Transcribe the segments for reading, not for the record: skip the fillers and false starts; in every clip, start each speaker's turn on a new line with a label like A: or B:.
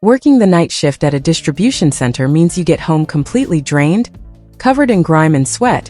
A: Working the night shift at a distribution center means you get home completely drained, covered in grime and sweat,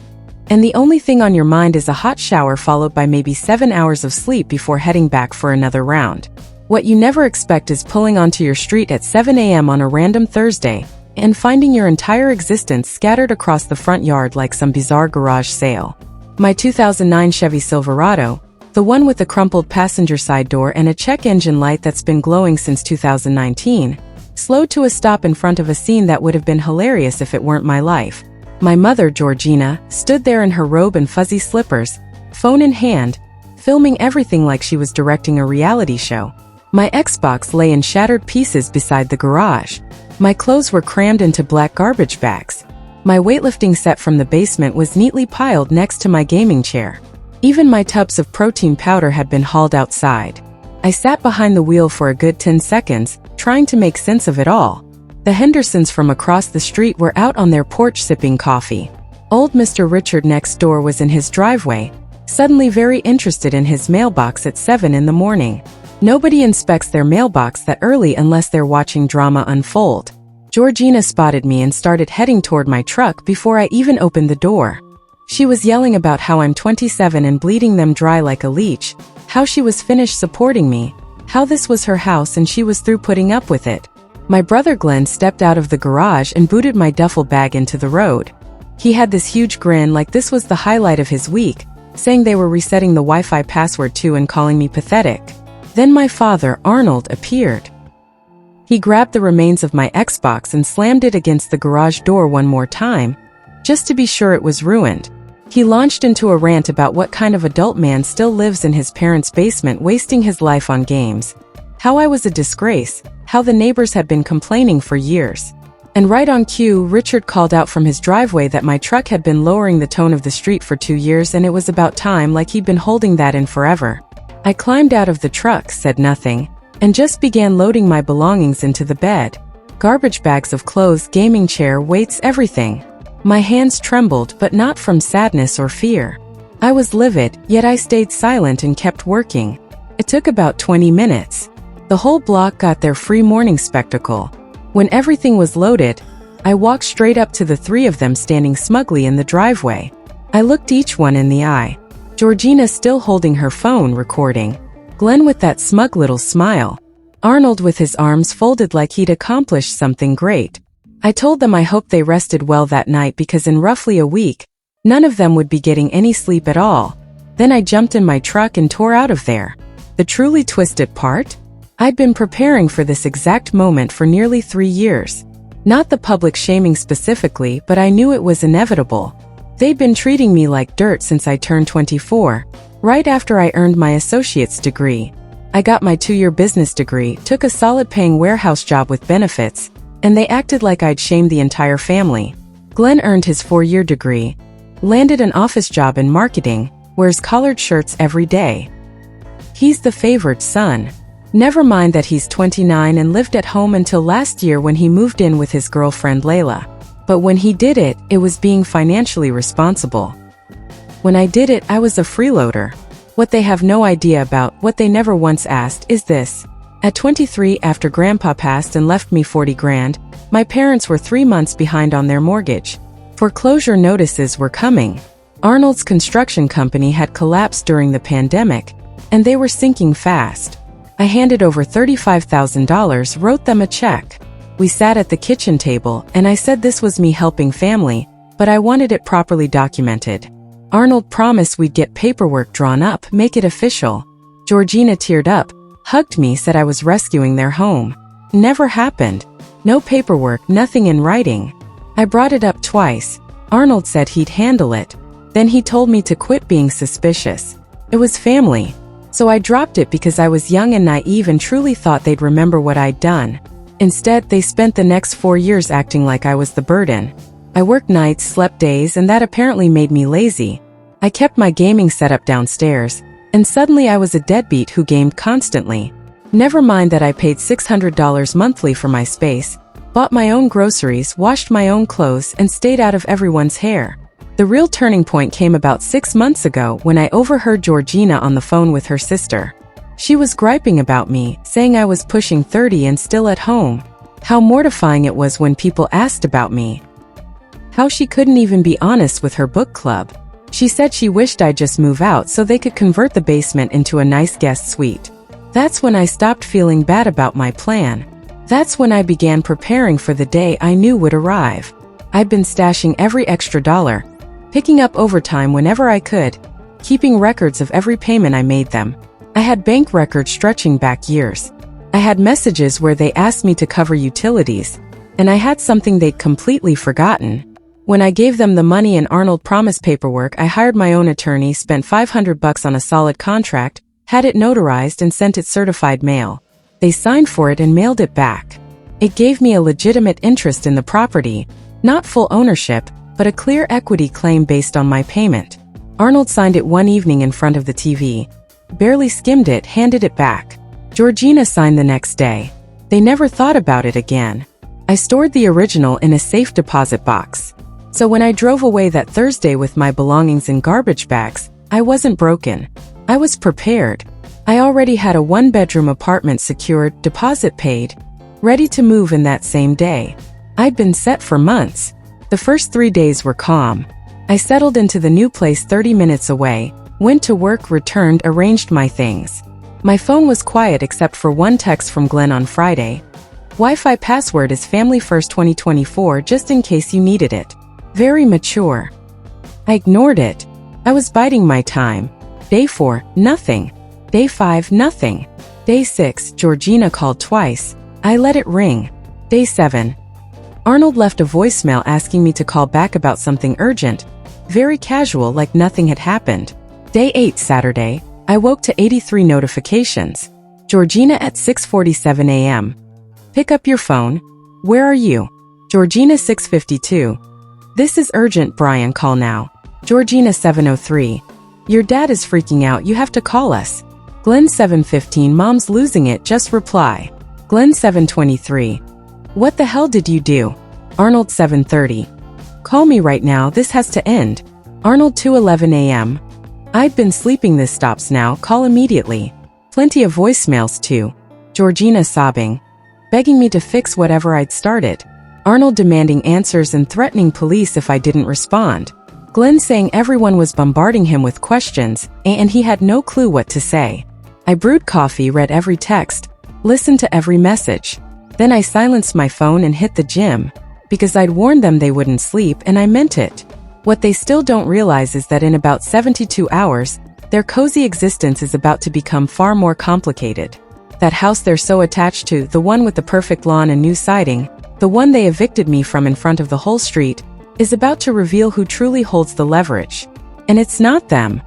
A: and the only thing on your mind is a hot shower followed by maybe 7 hours of sleep before heading back for another round. What you never expect is pulling onto your street at 7 a.m. on a random Thursday and finding your entire existence scattered across the front yard like some bizarre garage sale. My 2009 Chevy Silverado, the one with the crumpled passenger side door and a check engine light that's been glowing since 2019, slowed to a stop in front of a scene that would have been hilarious if it weren't my life. My mother, Georgina, stood there in her robe and fuzzy slippers, phone in hand, filming everything like she was directing a reality show. My Xbox lay in shattered pieces beside the garage. My clothes were crammed into black garbage bags. My weightlifting set from the basement was neatly piled next to my gaming chair. Even my tubs of protein powder had been hauled outside. I sat behind the wheel for a good 10 seconds, trying to make sense of it all. The Hendersons from across the street were out on their porch sipping coffee. Old Mr. Richard next door was in his driveway, suddenly very interested in his mailbox at 7 in the morning. Nobody inspects their mailbox that early unless they're watching drama unfold. Georgina spotted me and started heading toward my truck before I even opened the door. She was yelling about how I'm 27 and bleeding them dry like a leech, how she was finished supporting me, how this was her house and she was through putting up with it. My brother Glenn stepped out of the garage and booted my duffel bag into the road. He had this huge grin like this was the highlight of his week, saying they were resetting the Wi-Fi password too and calling me pathetic. Then my father, Arnold, appeared. He grabbed the remains of my Xbox and slammed it against the garage door one more time, just to be sure it was ruined. He launched into a rant about what kind of adult man still lives in his parents' basement wasting his life on games. How I was a disgrace, how the neighbors had been complaining for years. And right on cue, Richard called out from his driveway that my truck had been lowering the tone of the street for 2 years and it was about time, like he'd been holding that in forever. I climbed out of the truck, said nothing, and just began loading my belongings into the bed. Garbage bags of clothes, gaming chair, weights, everything. My hands trembled, but not from sadness or fear. I was livid, yet I stayed silent and kept working. It took about 20 minutes. The whole block got their free morning spectacle. When everything was loaded, I walked straight up to the 3 of them standing smugly in the driveway. I looked each one in the eye. Georgina still holding her phone, recording. Glenn with that smug little smile. Arnold with his arms folded like he'd accomplished something great. I told them I hoped they rested well that night because in roughly a week, none of them would be getting any sleep at all. Then I jumped in my truck and tore out of there. The truly twisted part? I'd been preparing for this exact moment for nearly 3 years. Not the public shaming specifically, but I knew it was inevitable. They'd been treating me like dirt since I turned 24, right after I earned my associate's degree. I got my 2-year business degree, took a solid-paying warehouse job with benefits, and they acted like I'd shamed the entire family. Glenn earned his 4-year degree, landed an office job in marketing, wears collared shirts every day. He's the favored son. Never mind that he's 29 and lived at home until last year when he moved in with his girlfriend Layla. But when he did it, it was being financially responsible. When I did it, I was a freeloader. What they have no idea about, what they never once asked, is this. At 23, after Grandpa passed and left me 40 grand, my parents were 3 months behind on their mortgage. Foreclosure notices were coming. Arnold's construction company had collapsed during the pandemic, and they were sinking fast. I handed over $35,000, wrote them a check. We sat at the kitchen table, and I said this was me helping family, but I wanted it properly documented. Arnold promised we'd get paperwork drawn up, make it official. Georgina teared up, hugged me, said I was rescuing their home. Never happened. No paperwork, nothing in writing. I brought it up twice. Arnold said he'd handle it. Then he told me to quit being suspicious. It was family. So I dropped it because I was young and naive and truly thought they'd remember what I'd done. Instead, they spent the next 4 years acting like I was the burden. I worked nights, slept days, and that apparently made me lazy. I kept my gaming setup downstairs, and suddenly I was a deadbeat who gamed constantly. Never mind that I paid $600 monthly for my space, bought my own groceries, washed my own clothes, and stayed out of everyone's hair. The real turning point came about 6 months ago when I overheard Georgina on the phone with her sister. She was griping about me, saying I was pushing 30 and still at home. How mortifying it was when people asked about me. How she couldn't even be honest with her book club. She said she wished I'd just move out so they could convert the basement into a nice guest suite. That's when I stopped feeling bad about my plan. That's when I began preparing for the day I knew would arrive. I'd been stashing every extra dollar, picking up overtime whenever I could, keeping records of every payment I made them. I had bank records stretching back years. I had messages where they asked me to cover utilities, and I had something they'd completely forgotten. When I gave them the money and Arnold promise paperwork, I hired my own attorney, spent $500 on a solid contract, had it notarized and sent it certified mail. They signed for it and mailed it back. It gave me a legitimate interest in the property, not full ownership, but a clear equity claim based on my payment. Arnold signed it one evening in front of the TV, barely skimmed it, handed it back. Georgina signed the next day. They never thought about it again. I stored the original in a safe deposit box. So when I drove away that Thursday with my belongings in garbage bags, I wasn't broken. I was prepared. I already had a one-bedroom apartment secured, deposit paid, ready to move in that same day. I'd been set for months. The first 3 days were calm. I settled into the new place 30 minutes away, went to work, returned, arranged my things. My phone was quiet except for one text from Glenn on Friday. Wi-Fi password is Family First 2024 just in case you needed it. Very mature. I ignored it. I was biding my time. Day 4, nothing. Day 5, nothing. Day 6, Georgina called twice. I let it ring. Day 7. Arnold left a voicemail asking me to call back about something urgent. Very casual, like nothing had happened. Day 8, Saturday. I woke to 83 notifications. Georgina at 6:47 a.m. Pick up your phone. Where are you? Georgina 6:52. This is urgent, Brian, call now. Georgina 7:03. Your dad is freaking out, you have to call us. Glenn 7:15. Mom's losing it, just reply. Glenn 7:23. What the hell did you do? Arnold 7:30. Call me right now, this has to end. Arnold 2:11 a.m. I'd been sleeping, this stops now, call immediately. Plenty of voicemails too. Georgina sobbing, begging me to fix whatever I'd started. Arnold demanding answers and threatening police if I didn't respond. Glenn saying everyone was bombarding him with questions, and he had no clue what to say. I brewed coffee, read every text, listened to every message. Then I silenced my phone and hit the gym, because I'd warned them they wouldn't sleep, and I meant it. What they still don't realize is that in about 72 hours, their cozy existence is about to become far more complicated. That house they're so attached to, the one with the perfect lawn and new siding, the one they evicted me from in front of the whole street, is about to reveal who truly holds the leverage. And it's not them.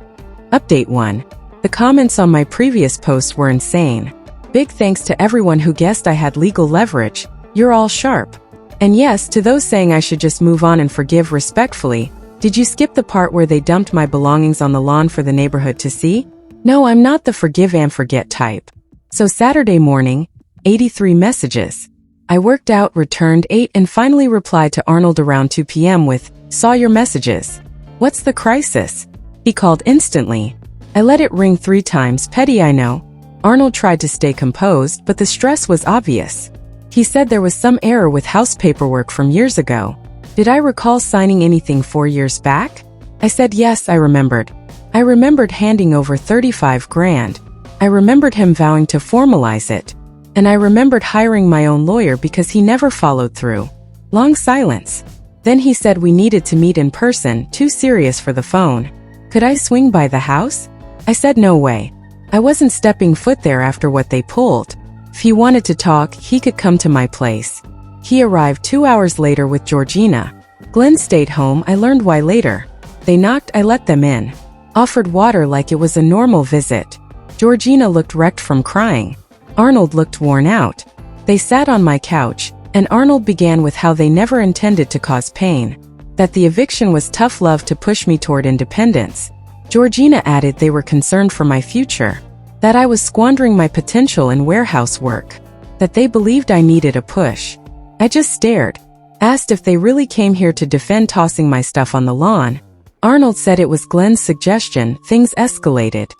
A: Update 1. The comments on my previous post were insane. Big thanks to everyone who guessed I had legal leverage. You're all sharp. And yes, to those saying I should just move on and forgive respectfully, did you skip the part where they dumped my belongings on the lawn for the neighborhood to see? No, I'm not the forgive and forget type. So Saturday morning, 83 messages. I worked out, returned 8, and finally replied to Arnold around 2 p.m. with, saw your messages. What's the crisis? He called instantly. I let it ring 3 times, petty I know. Arnold tried to stay composed, but the stress was obvious. He said there was some error with house paperwork from years ago. Did I recall signing anything 4 years back? I said yes, I remembered. I remembered handing over 35 grand. I remembered him vowing to formalize it. And I remembered hiring my own lawyer because he never followed through. Long silence. Then he said we needed to meet in person, too serious for the phone. Could I swing by the house? I said no way. I wasn't stepping foot there after what they pulled. If he wanted to talk, he could come to my place. He arrived 2 hours later with Georgina. Glenn stayed home, I learned why later. They knocked, I let them in. Offered water like it was a normal visit. Georgina looked wrecked from crying. Arnold looked worn out. They sat on my couch, and Arnold began with how they never intended to cause pain. That the eviction was tough love to push me toward independence. Georgina added they were concerned for my future. That I was squandering my potential in warehouse work. That they believed I needed a push. I just stared. Asked if they really came here to defend tossing my stuff on the lawn. Arnold said it was Glenn's suggestion. Things escalated.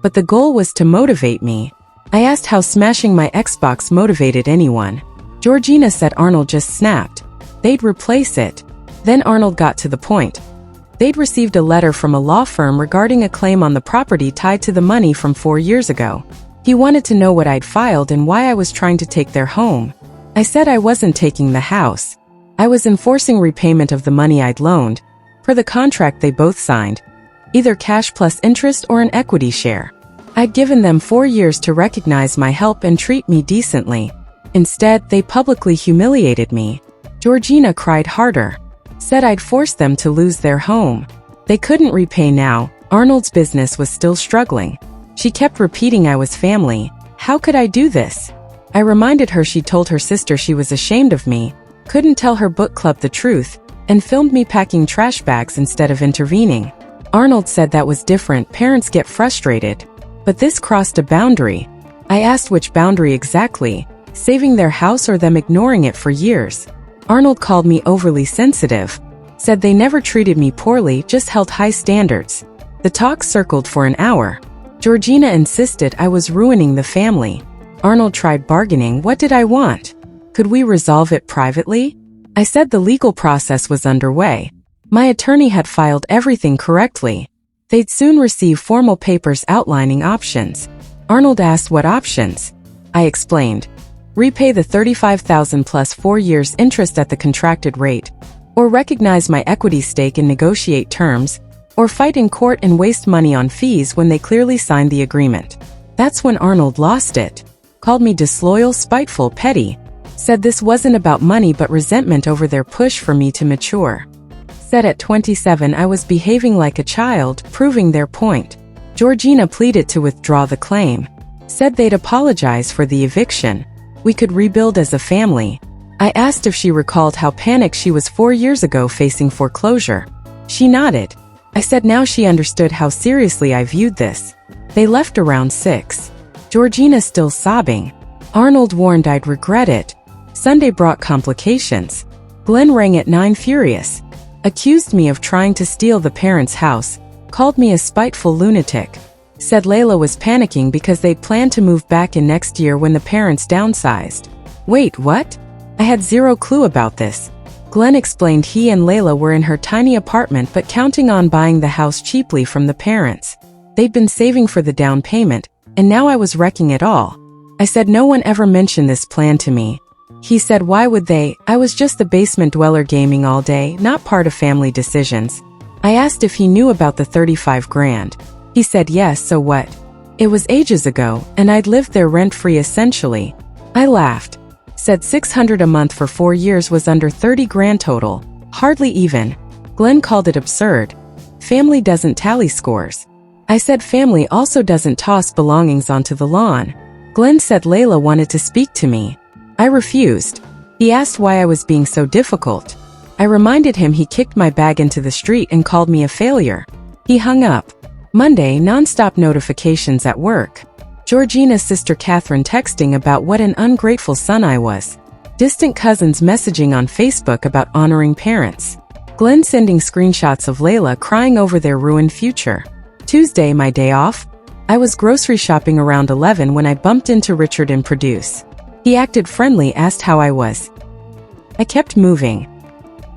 A: But the goal was to motivate me. I asked how smashing my Xbox motivated anyone. Georgina said Arnold just snapped. They'd replace it. Then Arnold got to the point. They'd received a letter from a law firm regarding a claim on the property tied to the money from 4 years ago. He wanted to know what I'd filed and why I was trying to take their home. I said I wasn't taking the house. I was enforcing repayment of the money I'd loaned, per the contract they both signed, either cash plus interest or an equity share. I'd given them 4 years to recognize my help and treat me decently. Instead, they publicly humiliated me. Georgina cried harder. Said I'd forced them to lose their home. They couldn't repay now. Arnold's business was still struggling. She kept repeating I was family. How could I do this? I reminded her she'd told her sister she was ashamed of me, couldn't tell her book club the truth, and filmed me packing trash bags instead of intervening. Arnold said that was different. Parents get frustrated. But this crossed a boundary. I asked which boundary exactly, saving their house or them ignoring it for years. Arnold called me overly sensitive. Said they never treated me poorly, just held high standards. The talk circled for an hour. Georgina insisted I was ruining the family. Arnold tried bargaining. What did I want? Could we resolve it privately? I said the legal process was underway. My attorney had filed everything correctly. They'd soon receive formal papers outlining options. Arnold asked what options. I explained. Repay the $35,000 plus 4 years interest at the contracted rate, or recognize my equity stake and negotiate terms, or fight in court and waste money on fees when they clearly signed the agreement. That's when Arnold lost it. Called me disloyal, spiteful, petty. Said this wasn't about money but resentment over their push for me to mature. Said at 27 I was behaving like a child, proving their point. Georgina pleaded to withdraw the claim. Said they'd apologize for the eviction. We could rebuild as a family. I asked if she recalled how panicked she was 4 years ago facing foreclosure. She nodded. I said now she understood how seriously I viewed this. They left around 6. Georgina still sobbing. Arnold warned I'd regret it. Sunday brought complications. Glenn rang at 9 furious. Accused me of trying to steal the parents' house. Called me a spiteful lunatic. Said Layla was panicking because they'd planned to move back in next year when the parents downsized. Wait, what? I had zero clue about this. Glenn explained he and Layla were in her tiny apartment but counting on buying the house cheaply from the parents. They'd been saving for the down payment, and now I was wrecking it all. I said no one ever mentioned this plan to me. He said why would they? I was just the basement dweller gaming all day, not part of family decisions. I asked if he knew about the 35 grand. He said yes, so what? It was ages ago, and I'd lived there rent-free essentially. I laughed. Said $600 a month for 4 years was under 30 grand total. Hardly even. Glenn called it absurd. Family doesn't tally scores. I said family also doesn't toss belongings onto the lawn. Glenn said Layla wanted to speak to me. I refused. He asked why I was being so difficult. I reminded him he kicked my bag into the street and called me a failure. He hung up. Monday, non-stop notifications at work. Georgina's sister Catherine texting about what an ungrateful son I was. Distant cousins messaging on Facebook about honoring parents. Glenn sending screenshots of Layla crying over their ruined future. Tuesday, my day off. I was grocery shopping around 11 when I bumped into Richard in Produce. He acted friendly, asked how I was. I kept moving.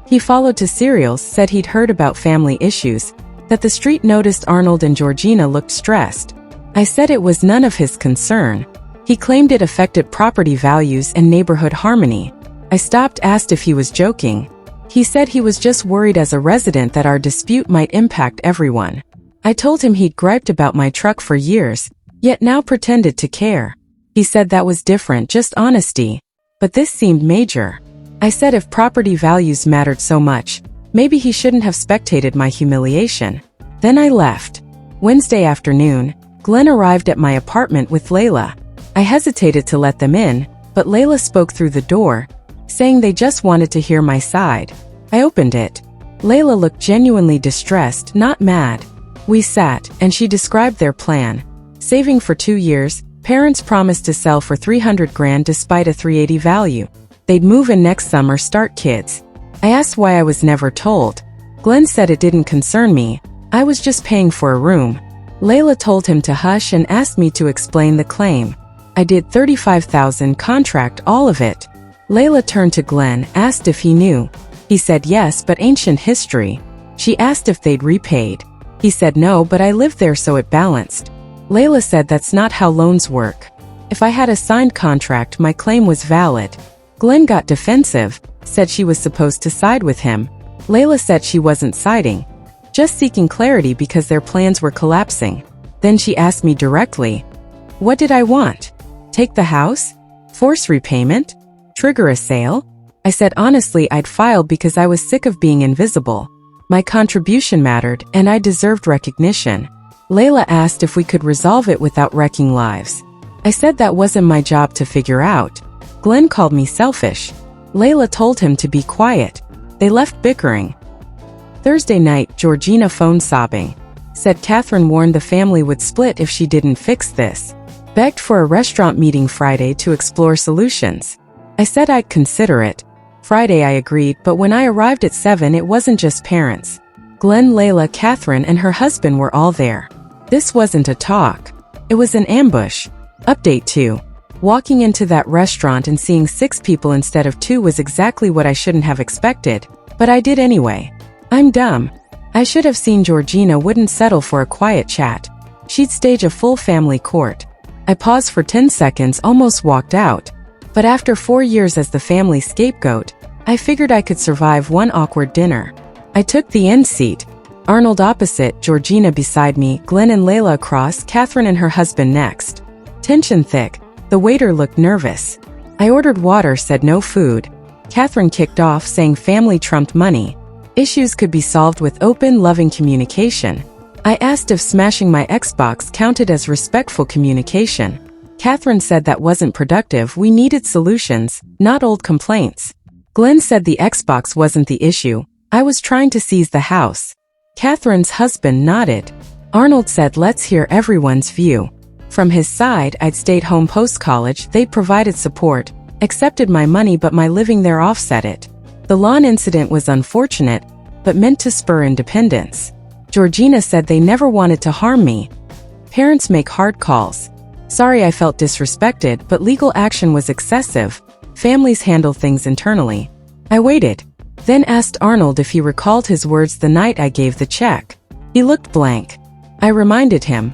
A: He followed to cereals, said he'd heard about family issues, that the street noticed Arnold and Georgina looked stressed. I said it was none of his concern. He claimed it affected property values and neighborhood harmony. I stopped, asked if he was joking. He said he was just worried as a resident that our dispute might impact everyone. I told him he'd griped about my truck for years, yet now pretended to care. He said that was different, just honesty. But this seemed major. I said if property values mattered so much, maybe he shouldn't have spectated my humiliation. Then I left. Wednesday afternoon, Glenn arrived at my apartment with Layla. I hesitated to let them in, but Layla spoke through the door, saying they just wanted to hear my side. I opened it. Layla looked genuinely distressed, not mad. We sat, and she described their plan. Saving for 2 years, parents promised to sell for 300 grand despite a 380 value. They'd move in next summer, start kids. I asked why I was never told. Glenn said it didn't concern me. I was just paying for a room. Layla told him to hush and asked me to explain the claim. I did $35,000 contract, all of it. Layla turned to Glenn, asked if he knew. He said yes, but ancient history. She asked if they'd repaid. He said no, but I lived there so it balanced. Layla said that's not how loans work. If I had a signed contract, my claim was valid. Glenn got defensive, said she was supposed to side with him. Layla said she wasn't siding, just seeking clarity because their plans were collapsing. Then she asked me directly, what did I want? Take the house? Force repayment? Trigger a sale? I said honestly I'd filed because I was sick of being invisible. My contribution mattered, and I deserved recognition. Layla asked if we could resolve it without wrecking lives. I said that wasn't my job to figure out. Glenn called me selfish. Layla told him to be quiet. They left bickering. Thursday night, Georgina phoned sobbing. Said Catherine warned the family would split if she didn't fix this. Begged for a restaurant meeting Friday to explore solutions. I said I'd consider it. Friday I agreed, but when I arrived at 7 it wasn't just parents. Glenn, Layla, Catherine, and her husband were all there. This wasn't a talk. It was an ambush. Update 2. Walking into that restaurant and seeing 6 people instead of 2 was exactly what I shouldn't have expected, but I did anyway. I'm dumb. I should have seen Georgina wouldn't settle for a quiet chat. She'd stage a full family court. I paused for 10 seconds, almost walked out. But after 4 years as the family scapegoat, I figured I could survive one awkward dinner. I took the end seat. Arnold opposite, Georgina beside me, Glenn and Layla across, Catherine and her husband next. Tension thick. The waiter looked nervous. I ordered water, said no food. Catherine kicked off, saying family trumped money. Issues could be solved with open, loving communication. I asked if smashing my Xbox counted as respectful communication. Catherine said that wasn't productive, we needed solutions, not old complaints. Glenn said the Xbox wasn't the issue, I was trying to seize the house. Catherine's husband nodded. Arnold said let's hear everyone's view. From his side, I'd stayed home post-college, they'd provided support, accepted my money, but my living there offset it. The lawn incident was unfortunate, but meant to spur independence. Georgina said they never wanted to harm me. Parents make hard calls. Sorry I felt disrespected, but legal action was excessive. Families handle things internally. I waited, then asked Arnold if he recalled his words the night I gave the check. He looked blank. I reminded him.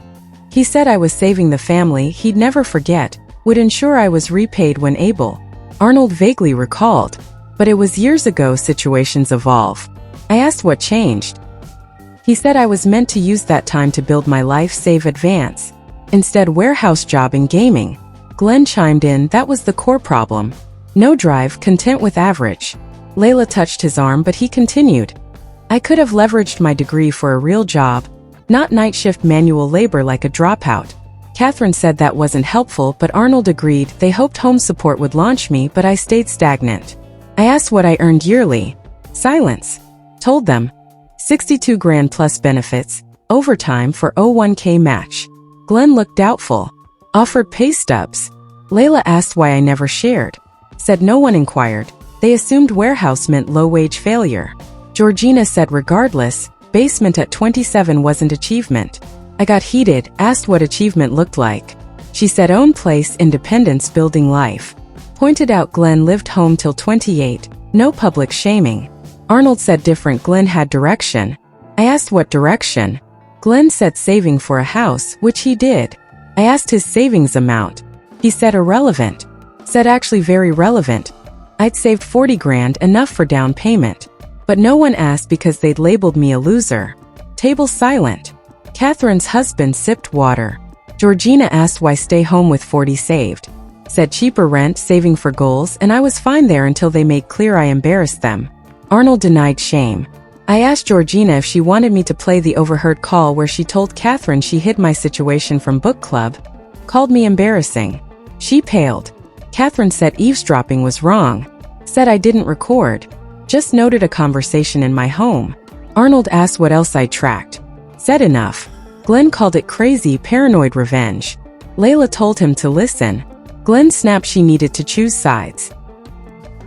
A: He said I was saving the family, he'd never forget, would ensure I was repaid when able. Arnold vaguely recalled. But it was years ago, situations evolve. I asked what changed. He said I was meant to use that time to build my life, save, advance. Instead, warehouse job and gaming. Glenn chimed in, that was the core problem. No drive, content with average. Layla touched his arm, but he continued. I could have leveraged my degree for a real job, not night shift manual labor like a dropout. Catherine said that wasn't helpful, but Arnold agreed. They hoped home support would launch me, but I stayed stagnant. I asked what I earned yearly. Silence. Told them. 62 grand plus benefits, overtime for 01k match. Glenn looked doubtful. Offered pay stubs. Layla asked why I never shared. Said no one inquired. They assumed warehouse meant low-wage failure. Georgina said regardless, basement at 27 wasn't achievement. I got heated, asked what achievement looked like. She said own place, independence, building life. Pointed out Glenn lived home till 28, no public shaming. Arnold said different, Glenn had direction. I asked what direction. Glenn said saving for a house, which he did. I asked his savings amount. He said irrelevant. Said actually very relevant. I'd saved 40 grand, enough for down payment. But no one asked because they'd labeled me a loser. Table silent. Catherine's husband sipped water. Georgina asked why stay home with 40 saved. Said cheaper rent, saving for goals, and I was fine there until they made clear I embarrassed them. Arnold denied shame. I asked Georgina if she wanted me to play the overheard call where she told Catherine she hid my situation from book club, called me embarrassing. She paled. Catherine said eavesdropping was wrong. Said I didn't record. Just noted a conversation in my home. Arnold asked what else I tracked. Said enough. Glenn called it crazy, paranoid revenge. Layla told him to listen. Glenn snapped she needed to choose sides.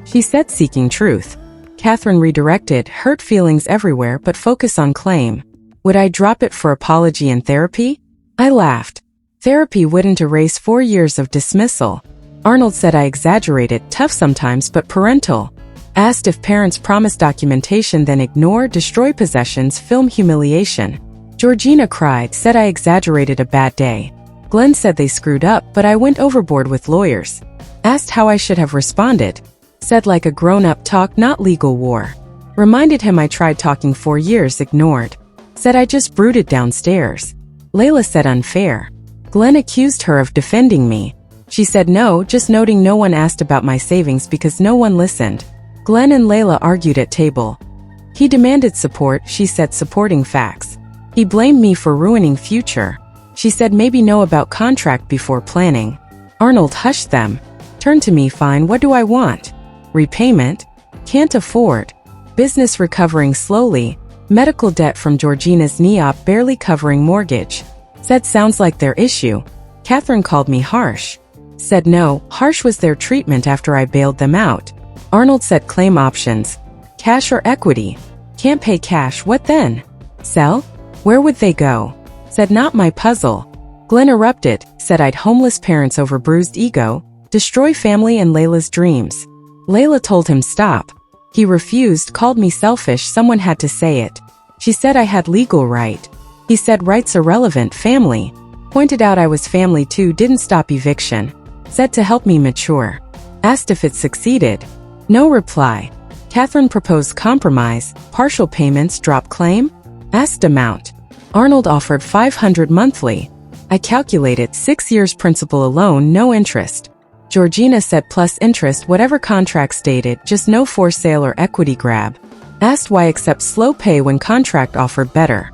A: She said seeking truth. Catherine redirected, hurt feelings everywhere but focus on claim. Would I drop it for apology and therapy? I laughed. Therapy wouldn't erase 4 years of dismissal. Arnold said I exaggerated, tough sometimes but parental. Asked if parents promise documentation then ignore, destroy possessions, film humiliation. Georgina cried, said I exaggerated a bad day. Glenn said they screwed up, but I went overboard with lawyers. Asked how I should have responded. Said like a grown-up talk, not legal war. Reminded him I tried talking 4 years, ignored. Said I just brooded downstairs. Layla said unfair. Glenn accused her of defending me. She said no, just noting no one asked about my savings because no one listened. Glenn and Layla argued at table. He demanded support, she said supporting facts. He blamed me for ruining future. She said maybe know about contract before planning. Arnold hushed them. Turned to me, fine, what do I want? Repayment? Can't afford. Business recovering slowly. Medical debt from Georgina's knee-op barely covering mortgage. Said sounds like their issue. Catherine called me harsh. Said no, harsh was their treatment after I bailed them out. Arnold said claim options. Cash or equity. Can't pay cash, what then? Sell? Where would they go? Said not my puzzle. Glenn erupted, said I'd homeless parents over bruised ego, destroy family and Layla's dreams. Layla told him stop. He refused, called me selfish, someone had to say it. She said I had legal right. He said rights irrelevant, family. Pointed out I was family too, didn't stop eviction. Said to help me mature. Asked if it succeeded. No reply. Catherine proposed compromise, partial payments, drop claim? Asked amount. Arnold offered $500 monthly. I calculated 6 years principal alone, no interest. Georgina said plus interest whatever contract stated, just no for sale or equity grab. Asked why accept slow pay when contract offered better.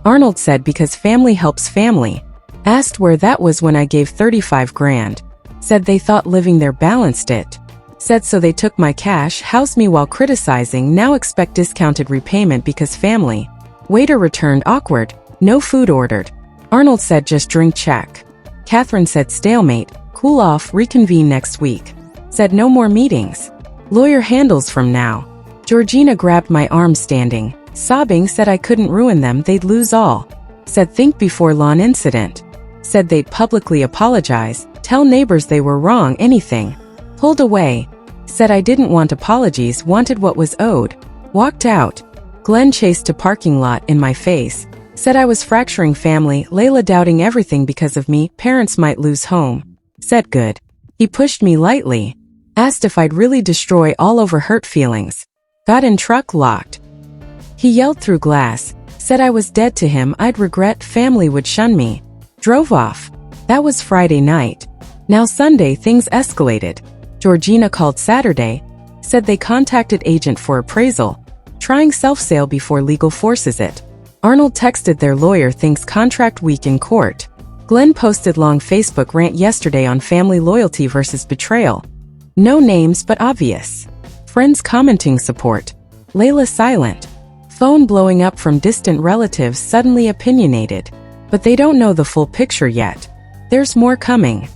A: Arnold said because family helps family. Asked where that was when I gave 35 grand. Said they thought living there balanced it. Said so they took my cash, housed me while criticizing, now expect discounted repayment because family. Waiter returned awkward, no food ordered. Arnold said just drink check. Catherine said stalemate, cool off, reconvene next week. Said no more meetings. Lawyer handles from now. Georgina grabbed my arm standing, sobbing, said I couldn't ruin them, they'd lose all. Said think before lawn incident. Said they'd publicly apologize, tell neighbors they were wrong, anything. Pulled away. Said I didn't want apologies, wanted what was owed. Walked out. Glenn chased to parking lot in my face. Said I was fracturing family, Layla doubting everything because of me, parents might lose home. Said good. He pushed me lightly. Asked if I'd really destroy all over hurt feelings. Got in truck, locked. He yelled through glass. Said I was dead to him, I'd regret, family would shun me. Drove off. That was Friday night. Now Sunday things escalated. Georgina called Saturday. Said they contacted agent for appraisal. Trying self-sale before legal forces it. Arnold texted their lawyer, thinks contract week in court. Glenn posted long Facebook rant yesterday on family loyalty versus betrayal. No names but obvious. Friends commenting support. Layla silent. Phone blowing up from distant relatives suddenly opinionated. But they don't know the full picture yet. There's more coming.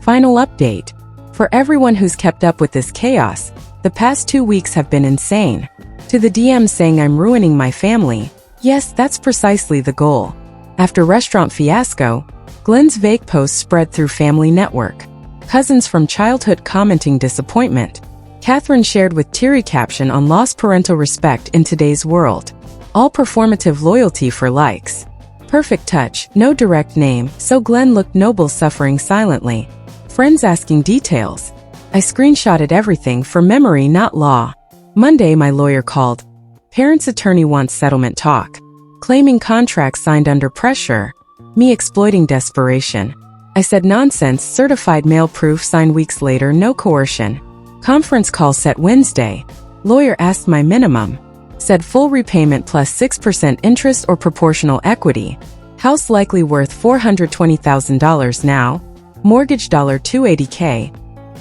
A: Final update. For everyone who's kept up with this chaos, the past 2 weeks have been insane. To the DM saying I'm ruining my family. Yes, that's precisely the goal. After restaurant fiasco, Glenn's vague posts spread through family network. Cousins from childhood commenting disappointment. Catherine shared with teary caption on lost parental respect in today's world. All performative loyalty for likes. Perfect touch, no direct name, so Glenn looked noble suffering silently. Friends asking details. I screenshotted everything for memory, not law. Monday my lawyer called. Parents' attorney wants settlement talk. Claiming contract signed under pressure. Me exploiting desperation. I said nonsense, certified mail proof signed weeks later, no coercion. Conference call set Wednesday. Lawyer asked my minimum. Said full repayment plus 6% interest or proportional equity. House likely worth $420,000 now. Mortgage $280K.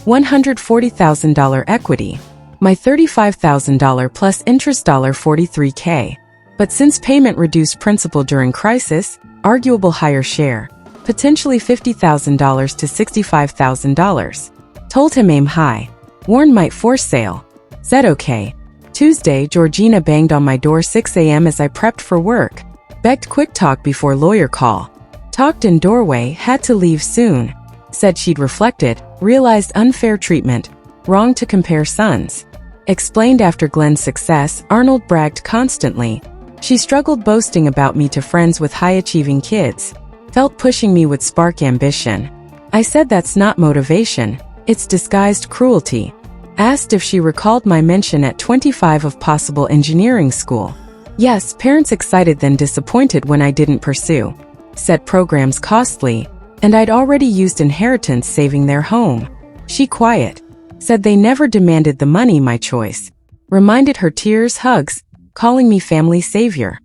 A: $140,000 equity. My $35,000 plus interest $43K. But since payment reduced principal during crisis, arguable higher share. Potentially $50,000 to $65,000. Told him aim high. Warned might force sale. Said okay. Tuesday, Georgina banged on my door 6 a.m. as I prepped for work. Begged quick talk before lawyer call. Talked in doorway, had to leave soon. Said she'd reflected, Realized unfair treatment. Wrong to compare sons. Explained after Glenn's success, Arnold bragged constantly. She struggled boasting about me to friends with high-achieving kids. Felt pushing me would spark ambition. I said that's not motivation, it's disguised cruelty. Asked if she recalled my mention at 25 of possible engineering school. Yes, parents excited then disappointed when I didn't pursue. Said programs costly, and I'd already used inheritance saving their home. She quiet. Said they never demanded the money, my choice. Reminded her tears, hugs, calling me family savior.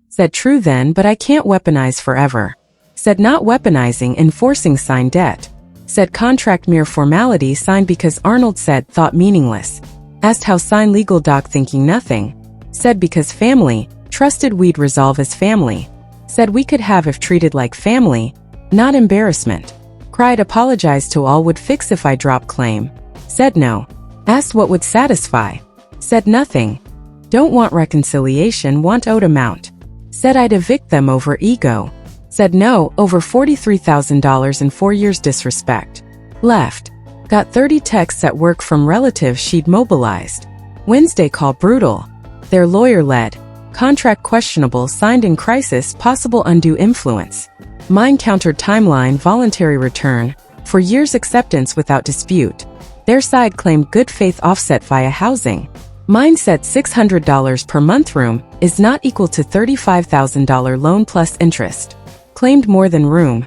A: Said true then, but I can't weaponize forever. Said not weaponizing, enforcing signed debt. Said contract mere formality signed because Arnold said thought meaningless. Asked how sign legal doc thinking nothing. Said because family, trusted we'd resolve as family. Said we could have if treated like family, not embarrassment. Cried apologized to all would fix if I drop claim. Said no. Asked what would satisfy. Said nothing. Don't want reconciliation, want owed amount. Said I'd evict them over ego. Said no, over $43,000 in 4 years disrespect. Left. Got 30 texts at work from relatives she'd mobilized. Wednesday call brutal. Their lawyer led. Contract questionable, signed in crisis, possible undue influence. Mine countered timeline, voluntary return, for years acceptance without dispute. Their side claimed good faith offset via housing. Mine said $600 per month room is not equal to $35,000 loan plus interest. Claimed more than room.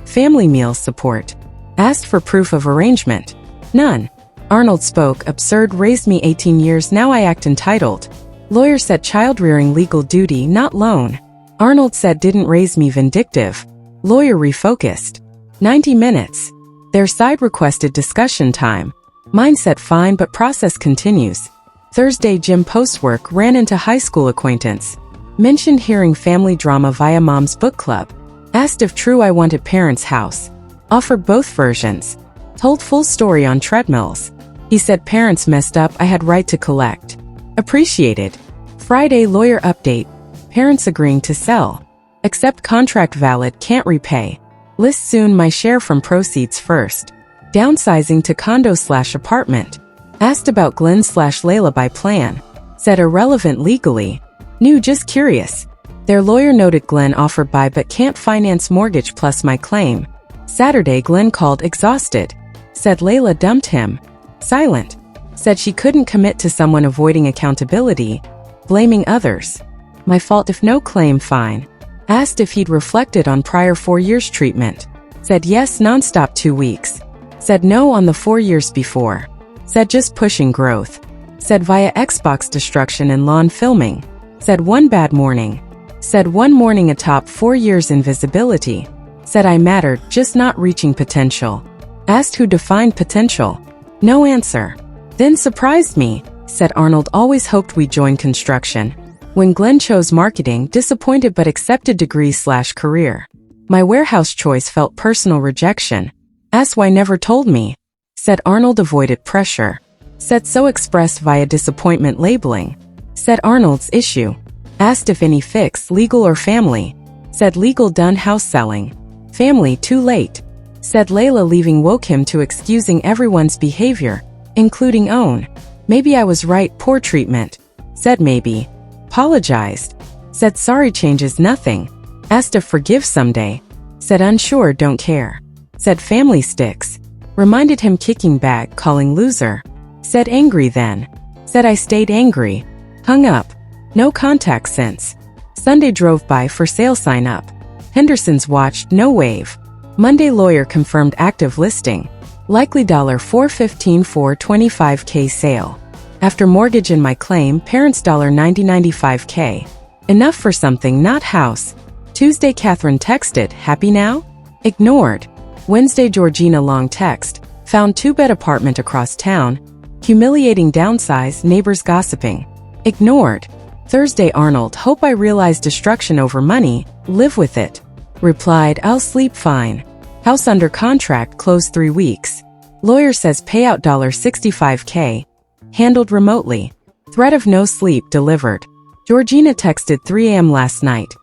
A: Family meals support. Asked for proof of arrangement. None. Arnold spoke, absurd, raised me 18 years, now I act entitled. Lawyer said child rearing legal duty, not loan. Arnold said didn't raise me, vindictive. Lawyer refocused. 90 minutes. Their side requested discussion time. Mine said fine, but process continues. Thursday gym post-work ran into high school acquaintance. Mentioned hearing family drama via mom's book club. Asked if true I wanted parents' house. Offered both versions. Told full story on treadmills. He said parents messed up, I had right to collect. Appreciated. Friday lawyer update. Parents agreeing to sell. Accept contract valid, can't repay. List soon my share from proceeds first. Downsizing to condo/apartment. Asked about Glenn/Layla by plan. Said irrelevant legally. New, just curious. Their lawyer noted Glenn offered buy but can't finance mortgage plus my claim. Saturday Glenn called exhausted. Said Layla dumped him. Silent. Said she couldn't commit to someone, avoiding accountability. Blaming others. My fault if no claim, fine. Asked if he'd reflected on prior 4 years treatment. Said yes, nonstop 2 weeks. Said no on the 4 years before. Said just pushing growth. Said via Xbox destruction and lawn filming. Said one bad morning. Said one morning atop 4 years invisibility. Said I mattered, just not reaching potential. Asked who defined potential. No answer. Then surprised me. Said Arnold always hoped we'd join construction. When Glenn chose marketing, disappointed but accepted degree/career. My warehouse choice felt personal rejection. Asked why never told me. Said Arnold avoided pressure. Said so expressed via disappointment labeling. Said Arnold's issue. Asked if any fix, legal or family. Said legal, done house selling. Family, too late. Said Layla leaving woke him to excusing everyone's behavior, including own. Maybe I was right, poor treatment. Said maybe. Apologized. Said sorry changes nothing. Asked if forgive someday. Said unsure, don't care. Said family sticks. Reminded him kicking back, calling loser. Said angry then. Said I stayed angry. Hung up. No contact since. Sunday drove by, for sale sign up. Henderson's watched, no wave. Monday lawyer confirmed active listing. Likely $415 for $25K sale. After mortgage in my claim, parents $90.95K. Enough for something, not house. Tuesday Catherine texted, happy now? Ignored. Wednesday Georgina long text, found 2-bed apartment across town. Humiliating downsize, neighbors gossiping. Ignored. Thursday Arnold, hope I realize destruction over money, live with it. Replied, I'll sleep fine. House under contract, closed 3 weeks. Lawyer says payout $65K. Handled remotely. Threat of no sleep delivered. Georgina texted 3 a.m. last night.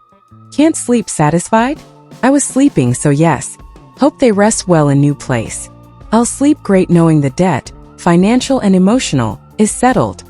A: Can't sleep, satisfied? I was sleeping, so yes. Hope they rest well in new place. I'll sleep great knowing the debt, financial and emotional, is settled.